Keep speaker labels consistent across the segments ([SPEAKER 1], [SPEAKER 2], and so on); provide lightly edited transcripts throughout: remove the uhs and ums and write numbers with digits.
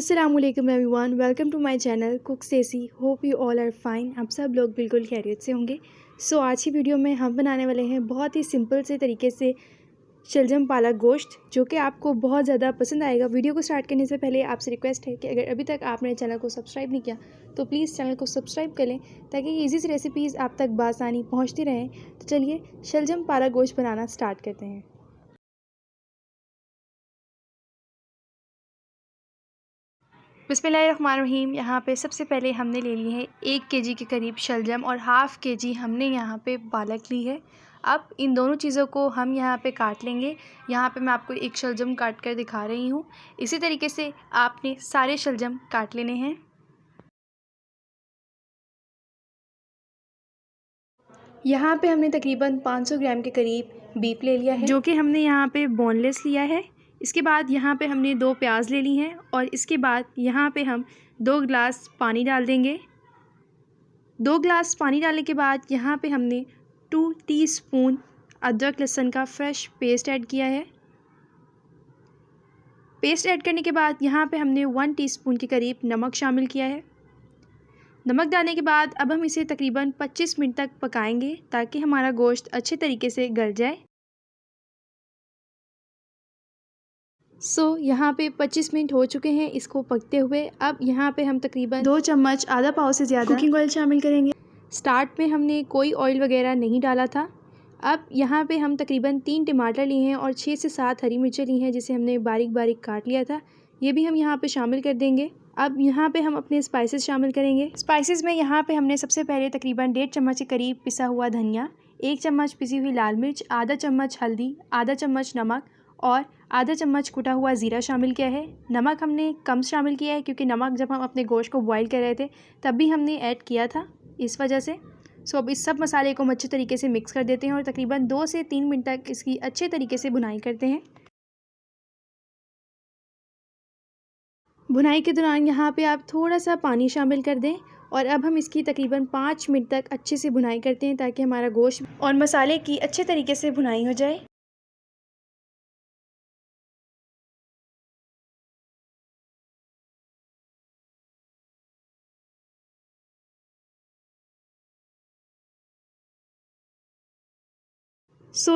[SPEAKER 1] अस्सलामुअलैकुम everyone, welcome to my channel Cook Sessy. Hope you all are fine. आप सब लोग बिल्कुल खैरियत से होंगे। आज की वीडियो में हम बनाने वाले हैं बहुत ही सिंपल से तरीके से शलजम पालक गोश्त, जो कि आपको बहुत ज़्यादा पसंद आएगा। वीडियो को स्टार्ट करने से पहले आपसे रिक्वेस्ट है कि अगर अभी तक आपने चैनल को सब्सक्राइब नहीं किया तो प्लीज़ चैनल को सब्सक्राइब कर लें, ताकि ईजी सी रेसिपीज़ आप तक बआसानी पहुँचती रहें। तो चलिए शलजम पालक गोश्त बनाना स्टार्ट करते हैं। बिस्मिल्लाहिर्रहमानिर्रहीम। यहाँ पे सबसे पहले हमने ले ली है 1 केजी के करीब शलजम और हाफ़ केजी हमने यहाँ पे पालक ली है। अब इन दोनों चीज़ों को हम यहाँ पे काट लेंगे। यहाँ पे मैं आपको एक शलजम काट कर दिखा रही हूँ। इसी तरीके से आपने सारे शलजम काट लेने हैं। यहाँ पे हमने तकरीबन 500 ग्राम के करीब बीफ ले लिया है, जो कि हमने यहाँ पे बोनलेस लिया है। इसके बाद यहाँ पे हमने 2 प्याज ले ली हैं और इसके बाद यहाँ पे हम 2 गिलास पानी डाल देंगे। 2 गिलास पानी डालने के बाद यहाँ पे हमने 2 टीस्पून अदरक लहसुन का फ्रेश पेस्ट ऐड किया है। पेस्ट ऐड करने के बाद यहाँ पे हमने 1 टीस्पून के करीब नमक शामिल किया है। नमक डालने के बाद अब हम इसे तकरीबन 25 मिनट तक पकाएंगे, ताकि हमारा गोश्त अच्छे तरीके से गल जाए। यहाँ पे 25 मिनट हो चुके हैं इसको पकते हुए। अब यहाँ पे हम तकरीबन 2 चम्मच आधा पाव से ज़्यादा कुकिंग ऑयल शामिल करेंगे। स्टार्ट में हमने कोई ऑयल वगैरह नहीं डाला था। अब यहाँ पे हम तकरीबन 3 टमाटर लिए हैं और 6 से 7 हरी मिर्चें ली हैं, जिसे हमने बारीक बारीक काट लिया था। ये भी हम यहाँ पे शामिल कर देंगे। अब यहाँ पे हम अपने स्पाइसेस शामिल करेंगे। स्पाइसेस में यहाँ पे हमने सबसे पहले तकरीबन 1.5 चम्मच के करीब पिसा हुआ धनिया, 1 चम्मच पिसी हुई लाल मिर्च, आधा चम्मच हल्दी, आधा चम्मच नमक और आधा चम्मच कुटा हुआ ज़ीरा शामिल किया है। नमक हमने कम शामिल किया है, क्योंकि नमक जब हम अपने गोश्त को बॉईल कर रहे थे तब भी हमने ऐड किया था, इस वजह से। अब इस सब मसाले को हम अच्छे तरीके से मिक्स कर देते हैं और तकरीबन 2 से 3 मिनट तक इसकी अच्छे तरीके से भुनाई करते हैं। भुनाई के दौरान यहाँ पे आप थोड़ा सा पानी शामिल कर दें और अब हम इसकी तकरीबन 5 मिनट तक अच्छे से भुनाई करते हैं, ताकि हमारा गोश्त और मसाले की अच्छे तरीके से भुनाई हो जाए।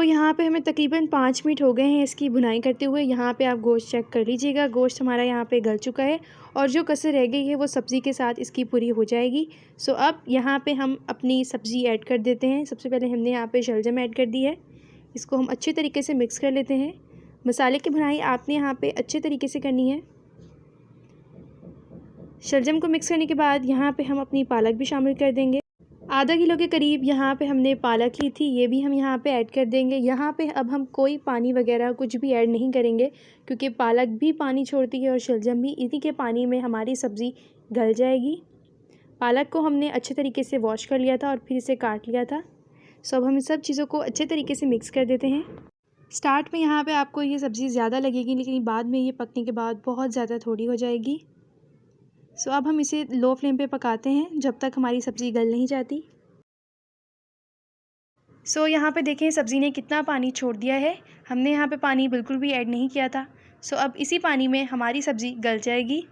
[SPEAKER 1] यहाँ पे हमें तकरीबन 5 मिनट हो गए हैं इसकी भुनाई करते हुए। यहाँ पे आप गोश्त चेक कर लीजिएगा, गोश्त हमारा यहाँ पे गल चुका है और जो कसर रह गई है वो सब्ज़ी के साथ इसकी पूरी हो जाएगी। अब यहाँ पे हम अपनी सब्ज़ी ऐड कर देते हैं। सबसे पहले हमने यहाँ पे शलजम ऐड कर दी है। इसको हम अच्छे तरीके से मिक्स कर लेते हैं। मसाले की भुनाई आपने यहाँ पर अच्छे तरीके से करनी है। शलजम को मिक्स करने के बाद यहाँ पर हम अपनी पालक भी शामिल कर देंगे। आधा किलो के करीब यहाँ पे हमने पालक ली थी, ये भी हम यहाँ पे ऐड कर देंगे। यहाँ पे अब हम कोई पानी वगैरह कुछ भी ऐड नहीं करेंगे, क्योंकि पालक भी पानी छोड़ती है और शलजम भी। इन्हीं के पानी में हमारी सब्ज़ी गल जाएगी। पालक को हमने अच्छे तरीके से वॉश कर लिया था और फिर इसे काट लिया था। अब हम इन सब चीज़ों को अच्छे तरीके से मिक्स कर देते हैं। स्टार्ट में यहाँ पर आपको ये सब्ज़ी ज़्यादा लगेगी, लेकिन बाद में ये पकने के बाद बहुत ज़्यादा थोड़ी हो जाएगी। अब हम इसे लो फ्लेम पे पकाते हैं जब तक हमारी सब्ज़ी गल नहीं जाती। यहाँ पे देखें सब्ज़ी ने कितना पानी छोड़ दिया है। हमने यहाँ पे पानी बिल्कुल भी ऐड नहीं किया था। अब इसी पानी में हमारी सब्ज़ी गल जाएगी।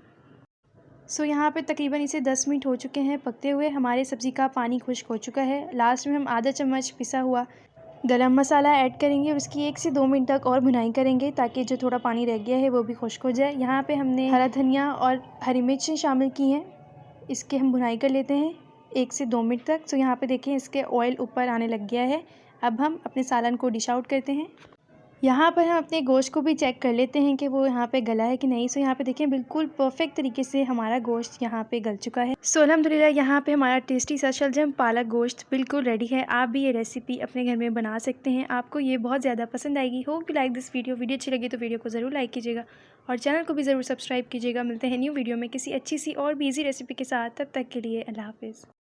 [SPEAKER 1] यहाँ पे तकरीबन इसे 10 मिनट हो चुके हैं पकते हुए। हमारे सब्ज़ी का पानी खुश्क हो चुका है। लास्ट में हम आधा चम्मच पिसा हुआ गरम मसाला ऐड करेंगे और इसकी 1 से 2 मिनट तक और भुनाई करेंगे, ताकि जो थोड़ा पानी रह गया है वो भी खुश्क हो जाए। यहाँ पे हमने हरा धनिया और हरी मिर्चें शामिल की हैं। इसके हम भुनाई कर लेते हैं 1 से 2 मिनट तक। यहाँ पे देखें इसके ऑयल ऊपर आने लग गया है। अब हम अपने सालन को डिश आउट करते हैं। यहाँ पर हम अपने गोश्त को भी चेक कर लेते हैं कि वो यहाँ पे गला है कि नहीं। यहाँ पे देखें बिल्कुल परफेक्ट तरीके से हमारा गोश्त यहाँ पे गल चुका है। अल्हम्दुलिल्लाह यहाँ पे हमारा टेस्टी सा शलजम पालक गोश्त बिल्कुल रेडी है। आप भी ये रेसिपी अपने घर में बना सकते हैं। आपको ये बहुत ज़्यादा पसंद आएगी। Hope you like this video अच्छी लगी तो वीडियो को ज़रूर लाइक कीजिएगा और चैनल को भी ज़रूर सब्सक्राइब कीजिएगा। मिलते हैं न्यू वीडियो में किसी अच्छी सी और भी ईजी रेसिपी के साथ। तब तक के लिए अल्लाह हाफ़िज़।